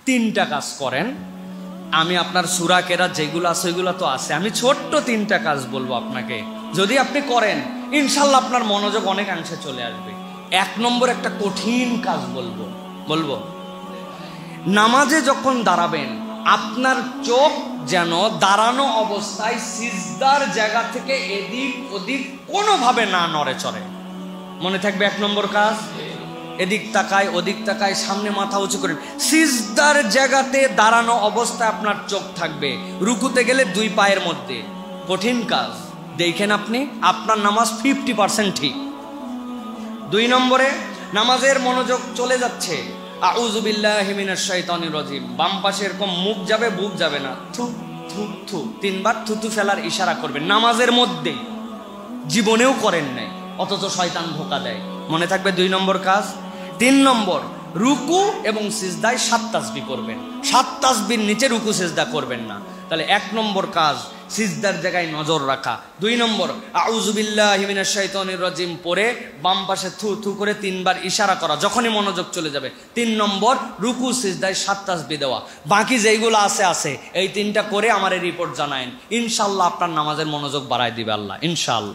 তিনটা কাজ করেন। আমি আপনার সূরা কেরাত যেগুলো আছে ওইগুলো তো আছে, আমি ছোট্ট তিনটা কাজ বলবো আপনাকে, যদি আপনি করেন ইনশাল্লাহ আপনার মনোযোগ অনেকাংশে চলে আসবে। 1 নম্বর একটা কঠিন কাজ বলবো। নামাজে যখন দাঁড়াবেন আপনার চোখ যেন দাঁড়ানো অবস্থায় সিজদার জায়গা থেকে এদিক ওদিক কোনোভাবে না নড়ে চড়ে। মনে থাকবে 1 নম্বর কাজ। এদিক তাকায় ওদিক তাকায়, সামনে মাথা উঁচু করেন, সিজদার জায়গাতে দাঁড়ানো অবস্থায় আপনার চোখ থাকবে। রুকুতে গেলে 2 পায়ের মধ্যে। কঠিন কাজ, দেখেন আপনি আপনার নামাজ 50% ঠিক। 2 নম্বরে নামাজের মনোযোগ চলে যাচ্ছে, আউযু বিল্লাহি মিনাশ শাইতানির রাজিম, বাম পাশে এরকম মুখ যাবে বুক যাবে না, থু থু থু 3 বার থুতু ফেলার ইশারা করবেন নামাজের মধ্যে, জীবনেও করেন নাই অথচ শয়তান ধোঁকা দেয়। মনে থাকবে 2 নম্বর কাজ। 3 নম্বর, রুকু এবং সিজদায় 7 তাসবিহ করবেন, 7 তাসবির নিচে রুকু সিজদা করবেন না। তাহলে 1 নম্বর কাজ সিজদার জায়গায় নজর রাখা। 2 নম্বর আউযু বিল্লাহি মিনাশ শাইতানির রাজিম পড়ে বাম পাশে থু থু করে 3 বার ইশারা করা যখনই মনোযোগ চলে যাবে। 3 নম্বর রুকু সিজদায় 7 তাসবিহ দেওয়া। বাকি যেইগুলো আছে এই 3টা করে আমারে রিপোর্ট জানায়েন, ইনশাআল্লাহ আপনার নামাজের মনোযোগ বাড়ায় দিবে আল্লাহ, ইনশাআল্লাহ।